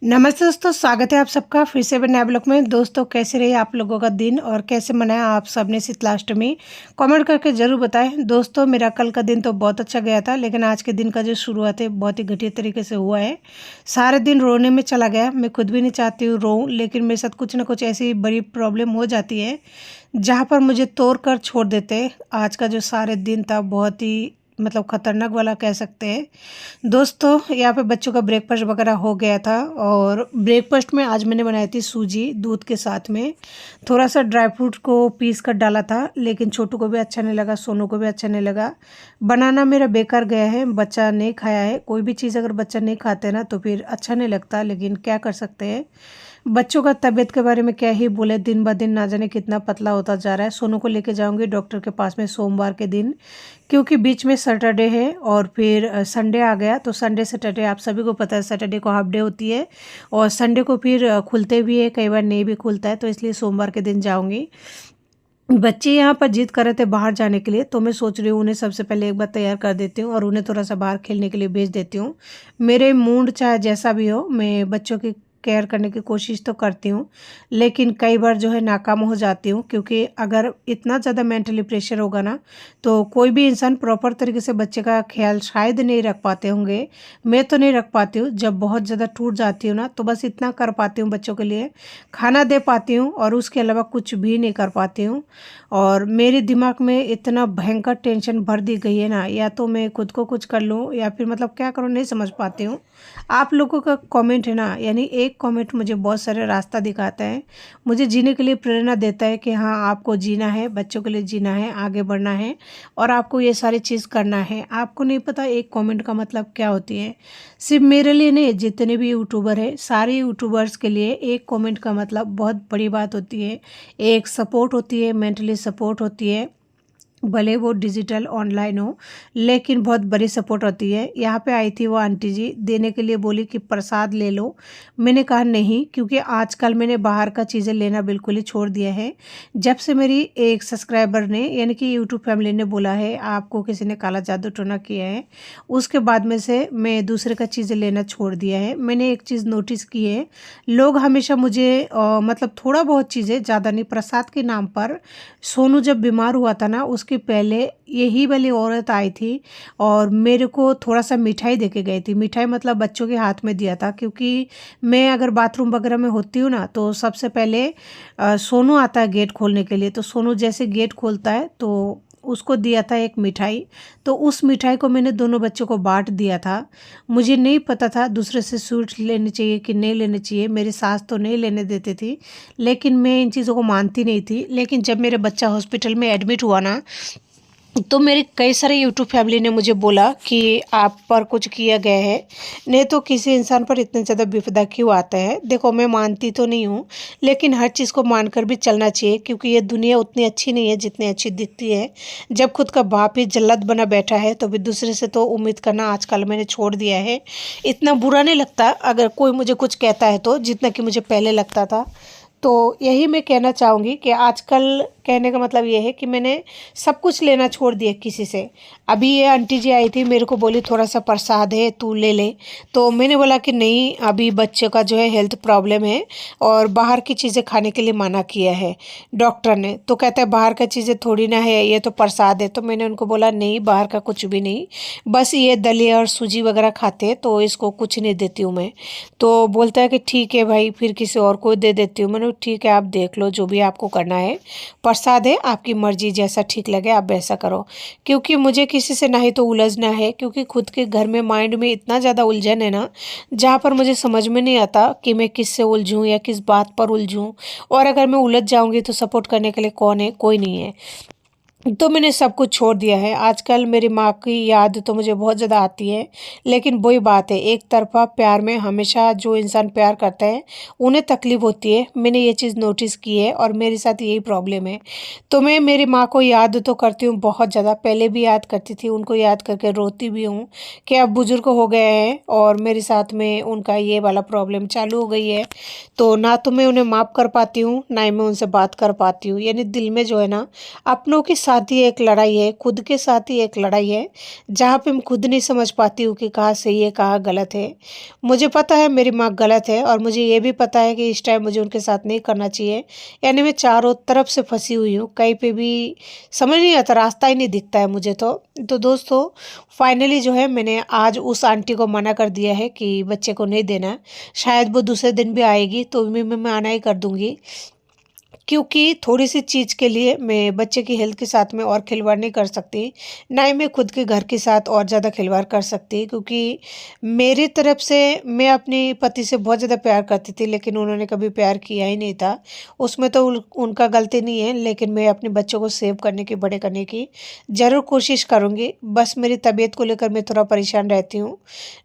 नमस्ते दोस्तों, स्वागत है आप सबका फिर से नए ब्लॉग में। दोस्तों, कैसे रही आप लोगों का दिन और कैसे मनाया आप सबने शीतलाष्टमी, कमेंट करके ज़रूर बताएं। दोस्तों, मेरा कल का दिन तो बहुत अच्छा गया था, लेकिन आज के दिन का जो शुरुआत है बहुत ही घटिया तरीके से हुआ है। सारे दिन रोने में चला गया। मैं खुद भी नहीं चाहती हूँ रोऊँ, लेकिन मेरे साथ कुछ ना कुछ ऐसी बड़ी प्रॉब्लम हो जाती है जहाँ पर मुझे तोड़ कर छोड़ देते हैं। आज का जो सारे दिन था बहुत ही खतरनाक वाला कह सकते हैं। दोस्तों, यहाँ पे बच्चों का ब्रेकफास्ट वगैरह हो गया था और ब्रेकफास्ट में आज मैंने बनाई थी सूजी दूध के साथ में। थोड़ा सा ड्राई फ्रूट को पीस कर डाला था, लेकिन छोटू को भी अच्छा नहीं लगा, सोनू को भी अच्छा नहीं लगा। बनाना मेरा बेकार गया है, बच्चा नहीं खाया है। कोई भी चीज़ अगर बच्चा नहीं खाते ना तो फिर अच्छा नहीं लगता, लेकिन क्या कर सकते हैं। बच्चों का तबीयत के बारे में क्या ही बोले, दिन ब दिन ना जाने कितना पतला होता जा रहा है। सोनू को लेके जाऊंगी डॉक्टर के पास में सोमवार के दिन, क्योंकि बीच में सैटरडे है और फिर संडे आ गया। तो संडे सैटरडे आप सभी को पता है, सैटरडे को हाफ डे होती है और संडे को फिर खुलते भी है, कई बार नहीं भी खुलता है। तो इसलिए सोमवार के दिन जाऊंगी। बच्चे यहाँ पर जिद कर रहे थे बाहर जाने के लिए, तो मैं सोच रही हूँ उन्हें सबसे पहले एक बार तैयार कर देती हूँ और उन्हें थोड़ा सा बाहर खेलने के लिए भेज देती हूँ। मेरे मूड चाहे जैसा भी हो, मैं बच्चों की केयर करने की कोशिश तो करती हूँ, लेकिन कई बार जो है नाकाम हो जाती हूँ। क्योंकि अगर इतना ज़्यादा मेंटली प्रेशर होगा ना, तो कोई भी इंसान प्रॉपर तरीके से बच्चे का ख्याल शायद नहीं रख पाते होंगे। मैं तो नहीं रख पाती हूँ। जब बहुत ज़्यादा टूट जाती हूँ ना, तो बस इतना कर पाती हूँ, बच्चों के लिए खाना दे पाती हूँ और उसके अलावा कुछ भी नहीं कर पाती हूँ। और मेरे दिमाग में इतना भयंकर टेंशन भर दी गई है ना, या तो मैं खुद को कुछ कर लूँ या फिर क्या करूँ नहीं समझ पाती हूँ। आप लोगों का कमेंट है ना, यानी एक कमेंट मुझे बहुत सारे रास्ता दिखाता है, मुझे जीने के लिए प्रेरणा देता है कि हाँ, आपको जीना है, बच्चों के लिए जीना है, आगे बढ़ना है और आपको ये सारी चीज़ करना है। आपको नहीं पता एक कमेंट का मतलब क्या होती है। सिर्फ मेरे लिए नहीं, जितने भी यूट्यूबर है, सारे यूट्यूबर्स के लिए एक कमेंट का मतलब बहुत बड़ी बात होती है। एक सपोर्ट होती है, मेंटली सपोर्ट होती है। भले वो डिजिटल ऑनलाइन हो, लेकिन बहुत बड़ी सपोर्ट होती है। यहाँ पे आई थी वो आंटी जी देने के लिए, बोली कि प्रसाद ले लो। मैंने कहा नहीं, क्योंकि आजकल मैंने बाहर का चीज़ें लेना बिल्कुल ही छोड़ दिया है। जब से मेरी एक सब्सक्राइबर ने, यानी कि यूट्यूब फैमिली ने बोला है आपको किसी ने काला जादू टोना किया है, उसके बाद में से मैं दूसरे का चीज़ें लेना छोड़ दिया है। मैंने एक चीज़ नोटिस की है, लोग हमेशा मुझे थोड़ा बहुत चीज़ें, ज़्यादा नहीं, प्रसाद के नाम पर। सोनू जब बीमार हुआ था ना, उसके पहले यही वाली औरत आई थी और मेरे को थोड़ा सा मिठाई देके गई थी। मिठाई बच्चों के हाथ में दिया था, क्योंकि मैं अगर बाथरूम वगैरह में होती हूँ ना, तो सबसे पहले सोनू आता है गेट खोलने के लिए। तो सोनू जैसे गेट खोलता है तो उसको दिया था एक मिठाई। तो उस मिठाई को मैंने दोनों बच्चों को बांट दिया था। मुझे नहीं पता था दूसरे से स्वीट्स लेनी चाहिए कि नहीं लेनी चाहिए। मेरी सास तो नहीं लेने देती थी, लेकिन मैं इन चीज़ों को मानती नहीं थी। लेकिन जब मेरे बच्चा हॉस्पिटल में एडमिट हुआ ना, तो मेरे कई सारे यूट्यूब फैमिली ने मुझे बोला कि आप पर कुछ किया गया है, नहीं तो किसी इंसान पर इतने ज़्यादा विपदा क्यों आता है। देखो, मैं मानती तो नहीं हूँ, लेकिन हर चीज़ को मानकर भी चलना चाहिए, क्योंकि ये दुनिया उतनी अच्छी नहीं है जितनी अच्छी दिखती है। जब खुद का बाप ही जल्लद बना बैठा है, तो फिर दूसरे से तो उम्मीद करना आजकल मैंने छोड़ दिया है। इतना बुरा नहीं लगता अगर कोई मुझे कुछ कहता है तो, जितना कि मुझे पहले लगता था। तो यही मैं कहना चाहूँगी कि आजकल कहने का मतलब ये है कि मैंने सब कुछ लेना छोड़ दिया किसी से। अभी ये आंटी जी आई थी, मेरे को बोली थोड़ा सा प्रसाद है तू ले ले। तो मैंने बोला कि नहीं, अभी बच्चे का जो है हेल्थ प्रॉब्लम है और बाहर की चीज़ें खाने के लिए मना किया है डॉक्टर ने। तो कहता है बाहर का चीज़ें थोड़ी ना है, ये तो प्रसाद है। तो मैंने उनको बोला नहीं, बाहर का कुछ भी नहीं, बस ये दलिया और सूजी वगैरह खाते हैं, तो इसको कुछ नहीं देती हूँ मैं। तो बोलता है कि ठीक है भाई, फिर किसी और को दे देती हूँ। मैंने ठीक है, आप देख लो जो भी आपको करना है, प्रसाद है, आपकी मर्जी, जैसा ठीक लगे आप वैसा करो। क्योंकि मुझे किसी से ना ही तो उलझना है, क्योंकि खुद के घर में माइंड में इतना ज़्यादा उलझन है ना, जहाँ पर मुझे समझ में नहीं आता कि मैं किससे उलझूँ या किस बात पर उलझूँ। और अगर मैं उलझ जाऊँगी तो सपोर्ट करने के लिए कौन है? कोई नहीं है। तो मैंने सब कुछ छोड़ दिया है। आजकल मेरी माँ की याद तो मुझे बहुत ज़्यादा आती है, लेकिन वही बात है, एक तरफा प्यार में हमेशा जो इंसान प्यार करता है उन्हें तकलीफ़ होती है। मैंने ये चीज़ नोटिस की है और मेरे साथ यही प्रॉब्लम है। तो मैं मेरी माँ को याद तो करती हूँ बहुत ज़्यादा, पहले भी याद करती थी, उनको याद करके रोती भी हूँ कि अब बुज़ुर्ग हो गए हैं और मेरे साथ में उनका ये वाला प्रॉब्लम चालू हो गई है। तो ना तो मैं उन्हें माफ़ कर पाती हूँ, ना ही मैं उनसे बात कर पाती हूँ। यानी दिल में जो है ना, अपनों की साथ ही एक लड़ाई है, खुद के साथ ही एक लड़ाई है, जहाँ पे मैं खुद नहीं समझ पाती हूँ कि कहाँ सही है, कहाँ गलत है। मुझे पता है मेरी माँ गलत है और मुझे ये भी पता है कि इस टाइम मुझे उनके साथ नहीं करना चाहिए। यानी मैं चारों तरफ से फँसी हुई हूँ, कहीं पे भी समझ नहीं आता, रास्ता ही नहीं दिखता है मुझे तो। तो दोस्तों फाइनली जो है मैंने आज उस आंटी को मना कर दिया है कि बच्चे को नहीं देना। शायद वो दूसरे दिन भी आएगी तो भी मैं मना ही कर दूँगी। क्योंकि थोड़ी-सी चीज़ के लिए मैं बच्चे की हेल्थ के साथ में और खिलवाड़ नहीं कर सकती, ना ही मैं खुद के घर के साथ और ज़्यादा खिलवाड़ कर सकती, क्योंकि मेरी तरफ से मैं अपने पति से बहुत ज़्यादा प्यार करती थी, लेकिन उन्होंने कभी प्यार किया ही नहीं था। उसमें तो उनका गलती नहीं है, लेकिन मैं अपने बच्चों को सेव करने की, बड़े करने की ज़रूर कोशिश करूँगी। बस मेरी तबीयत को लेकर मैं थोड़ा परेशान रहती हूँ।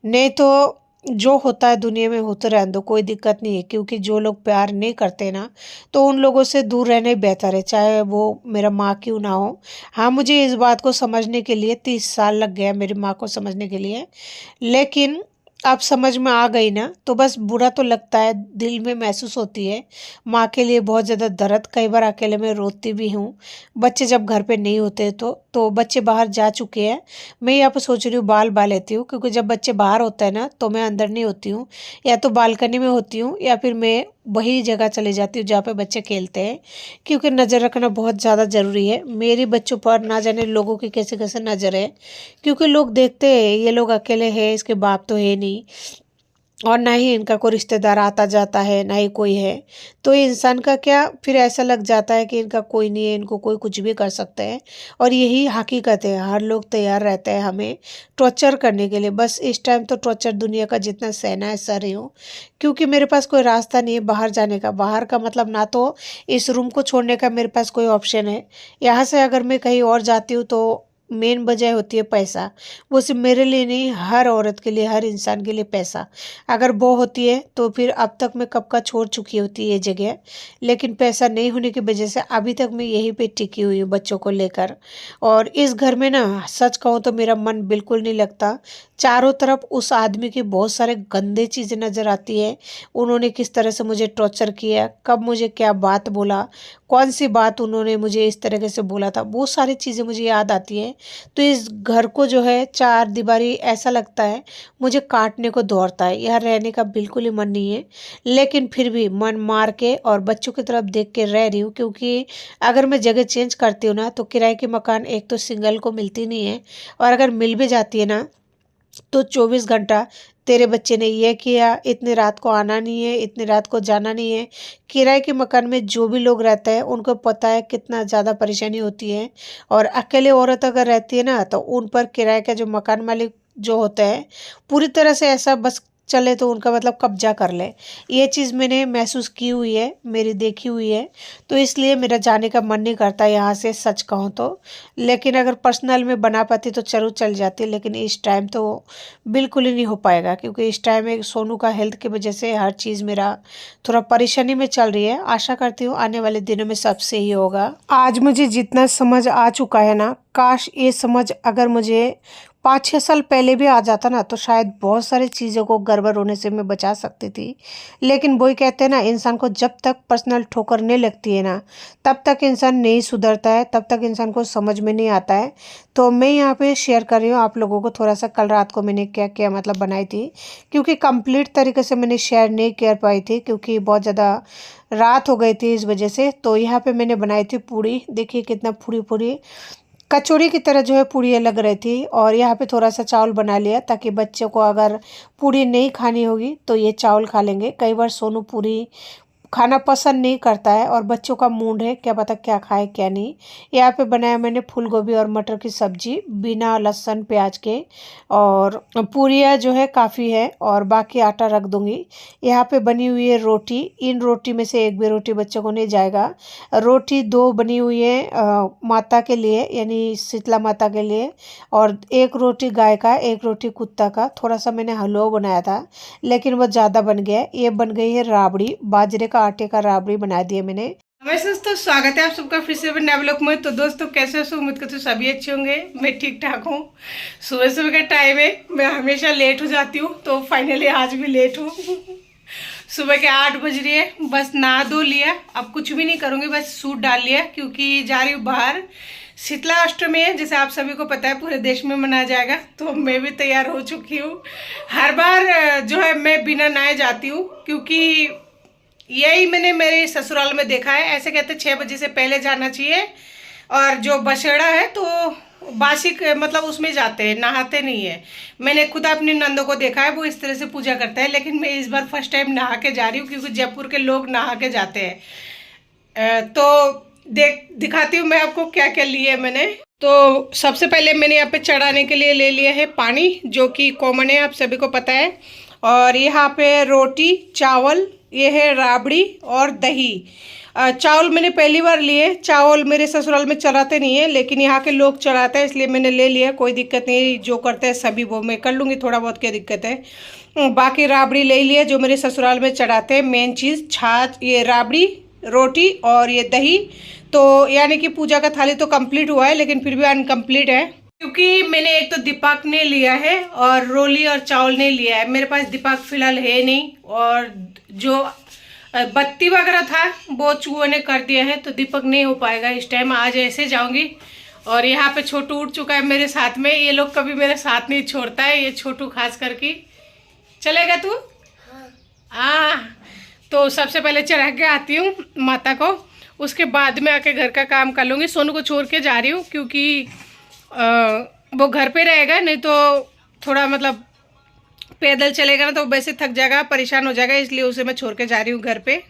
नहीं तो जो होता है दुनिया में होते रहने दो, कोई दिक्कत नहीं है, क्योंकि जो लोग प्यार नहीं करते ना, तो उन लोगों से दूर रहना ही बेहतर है, चाहे वो मेरा माँ क्यों ना हो। हाँ, मुझे इस बात को समझने के लिए 30 साल लग गया मेरी माँ को समझने के लिए, लेकिन अब समझ में आ गई ना, तो बस बुरा तो लगता है, दिल में महसूस होती है माँ के लिए बहुत ज़्यादा दर्द। कई बार अकेले में रोती भी हूँ, बच्चे जब घर पे नहीं होते तो बच्चे बाहर जा चुके हैं। मैं यहाँ पे सोच रही हूँ बाल बा लेती हूँ, क्योंकि जब बच्चे बाहर होते हैं ना तो मैं अंदर नहीं होती हूँ, या तो बालकनी में होती हूँ या फिर मैं वही जगह चले जाती हूँ जहाँ पे बच्चे खेलते हैं, क्योंकि नज़र रखना बहुत ज़्यादा ज़रूरी है। मेरे बच्चों पर ना जाने लोगों की कैसे कैसे नज़र है, क्योंकि लोग देखते हैं ये लोग अकेले हैं, इसके बाप तो है नहीं, और ना ही इनका कोई रिश्तेदार आता जाता है, ना ही कोई है। तो इंसान का क्या फिर ऐसा लग जाता है कि इनका कोई नहीं है, इनको कोई कुछ भी कर सकता है। और यही हकीकत है, हर लोग तैयार रहते हैं हमें टॉर्चर करने के लिए। बस इस टाइम तो टॉर्चर दुनिया का जितना सहना है सह रही हूँ, क्योंकि मेरे पास कोई रास्ता नहीं है बाहर जाने का। बाहर का मतलब ना तो इस रूम को छोड़ने का मेरे पास कोई ऑप्शन है। यहाँ से अगर मैं कहीं और जाती हूँ तो मेन वजह होती है पैसा। वो सिर्फ मेरे लिए नहीं, हर औरत के लिए, हर इंसान के लिए पैसा अगर वो होती है तो फिर अब तक मैं कब का छोड़ चुकी होती है ये जगह। लेकिन पैसा नहीं होने की वजह से अभी तक मैं यहीं पे टिकी हुई हूँ बच्चों को लेकर। और इस घर में ना सच कहूँ तो मेरा मन बिल्कुल नहीं लगता। चारों तरफ उस आदमी की बहुत सारे गंदे चीज़ें नज़र आती है। उन्होंने किस तरह से मुझे टॉर्चर किया, कब मुझे क्या बात बोला, कौन सी बात उन्होंने मुझे इस तरीके से बोला था, वो सारी चीज़ें मुझे याद आती हैं। तो इस घर को जो है चार दीवारी ऐसा लगता है मुझे काटने को दौड़ता है। यहाँ रहने का बिल्कुल ही मन नहीं है, लेकिन फिर भी मन मार के और बच्चों की तरफ देख के रह रही हूँ, क्योंकि अगर मैं जगह चेंज करती हूँ ना तो किराए के मकान एक तो सिंगल को मिलती नहीं है, और अगर मिल भी जाती है ना तो 24 घंटा तेरे बच्चे ने ये किया, इतनी रात को आना नहीं है, इतनी रात को जाना नहीं है। किराए के मकान में जो भी लोग रहते हैं उनको पता है कितना ज़्यादा परेशानी होती है। और अकेले औरत अगर रहती है ना तो उन पर किराए का जो मकान मालिक जो होता है पूरी तरह से ऐसा बस चले तो उनका मतलब कब्जा कर ले। ये चीज़ मैंने महसूस की हुई है, मेरी देखी हुई है। तो इसलिए मेरा जाने का मन नहीं करता यहाँ से, सच कहूँ तो। लेकिन अगर पर्सनल में बना पाती तो ज़रूर चल जाती, लेकिन इस टाइम तो बिल्कुल ही नहीं हो पाएगा, क्योंकि इस टाइम एक सोनू का हेल्थ की वजह से हर चीज़ मेरा थोड़ा परेशानी में चल रही है। आशा करती हूँ आने वाले दिनों में सब सही होगा। आज मुझे जितना समझ आ चुका है ना, काश ये समझ अगर मुझे 5-6 साल पहले भी आ जाता ना तो शायद बहुत सारी चीज़ों को गड़बड़ होने से मैं बचा सकती थी। लेकिन वही कहते हैं ना, इंसान को जब तक पर्सनल ठोकर नहीं लगती है ना तब तक इंसान नहीं सुधरता है, तब तक इंसान को समझ में नहीं आता है। तो मैं यहाँ पे शेयर कर रही हूँ आप लोगों को थोड़ा सा, कल रात को मैंने क्या क्या मतलब बनाई थी, क्योंकि कंप्लीट तरीके से मैंने शेयर नहीं कर पाई थी क्योंकि बहुत ज़्यादा रात हो गई थी इस वजह से। तो यहाँ पे मैंने बनाई थी पूड़ी, देखिए कितना पूड़ी पूड़ी कचौड़ी की तरह जो है पूड़ियाँ लग रही थी। और यहाँ पे थोड़ा सा चावल बना लिया ताकि बच्चों को अगर पूड़ी नहीं खानी होगी तो ये चावल खा लेंगे। कई बार सोनू पूरी खाना पसंद नहीं करता है और बच्चों का मूड है, क्या पता क्या खाए क्या नहीं। यहाँ पे बनाया मैंने फूल गोभी और मटर की सब्जी बिना लहसुन प्याज के। और पूरियाँ जो है काफ़ी है और बाकी आटा रख दूँगी। यहाँ पे बनी हुई है रोटी, इन रोटी में से एक भी रोटी बच्चों को नहीं जाएगा। रोटी 2 बनी हुई है माता के लिए, यानी शीतला माता के लिए, और एक रोटी गाय का, एक रोटी कुत्ता का। थोड़ा सा मैंने हलवा बनाया था लेकिन वो ज़्यादा बन गया। ये बन गई है राबड़ी, बाजरे का आटे का राबड़ी बना दिया मैंने। वैसे दोस्तों स्वागत है आप सबका फिर से नए ब्लॉग में। तो दोस्तों कैसे हो, उम्मीद करते हो सभी अच्छे होंगे। मैं ठीक ठाक हूँ। सुबह सुबह का टाइम है, मैं हमेशा लेट हो जाती हूँ, तो फाइनली आज भी लेट हूँ। सुबह के 8 बज रही है, बस नहा धो लिया, अब कुछ भी नहीं करूँगी, बस सूट डाल लिया क्योंकि जा रही हूँ बाहर। शीतला अष्टमी है, जैसे आप सभी को पता है पूरे देश में मनाया जाएगा, तो मैं भी तैयार हो चुकी हूँ। हर बार जो है मैं बिना नहाए जाती हूँ, क्योंकि यही मैंने मेरे ससुराल में देखा है। ऐसे कहते 6 बजे से पहले जाना चाहिए, और जो बसेड़ा है तो मतलब उसमें जाते हैं, नहाते नहीं है। मैंने खुद अपनी नंदों को देखा है, वो इस तरह से पूजा करते हैं, लेकिन मैं इस बार फर्स्ट टाइम नहा के जा रही हूँ, क्योंकि जयपुर के लोग नहा के जाते हैं। तो दिखाती हूँ मैं आपको क्या क्या लिए मैंने। तो सबसे पहले मैंने यहाँ पे चढ़ाने के लिए ले लिया है पानी, जो कि कॉमन है, आप सभी को पता है। और यहाँ पे रोटी, चावल, ये है राबड़ी और दही। चावल मैंने पहली बार लिए। चावल मेरे ससुराल में चढ़ाते नहीं है, लेकिन यहाँ के लोग चढ़ाते हैं, इसलिए मैंने ले लिया। कोई दिक्कत नहीं, जो करते हैं सभी वो मैं कर लूँगी, थोड़ा बहुत क्या दिक्कत है। बाकी राबड़ी ले लिया, जो मेरे ससुराल में चढ़ाते हैं। मेन चीज़ छाछ, ये राबड़ी, रोटी और ये दही। तो यानी कि पूजा का थाली तो कंप्लीट हुआ है, लेकिन फिर भी अनकम्प्लीट है, क्योंकि मैंने एक तो दीपक नहीं लिया है और रोली और चावल नहीं लिया है। मेरे पास दीपक फिलहाल है नहीं, और जो बत्ती वगैरह था वो चूहे ने कर दिया है, तो दीपक नहीं हो पाएगा इस टाइम। आज ऐसे जाऊंगी। और यहाँ पे छोटू उठ चुका है मेरे साथ में। ये लोग कभी मेरे साथ नहीं छोड़ता है, ये छोटू खास करके। चलेगा तू? हाँ। तो सबसे पहले चढ़ा के आती हूँ माता को, उसके बाद में आके घर का काम कर लूँगी। सोनू को छोड़ के जा रही हूँ, क्योंकि वो घर पे रहेगा, नहीं तो थोड़ा मतलब पैदल चलेगा ना तो वैसे थक जाएगा, परेशान हो जाएगा, इसलिए उसे मैं छोड़ के जा रही हूँ घर पे।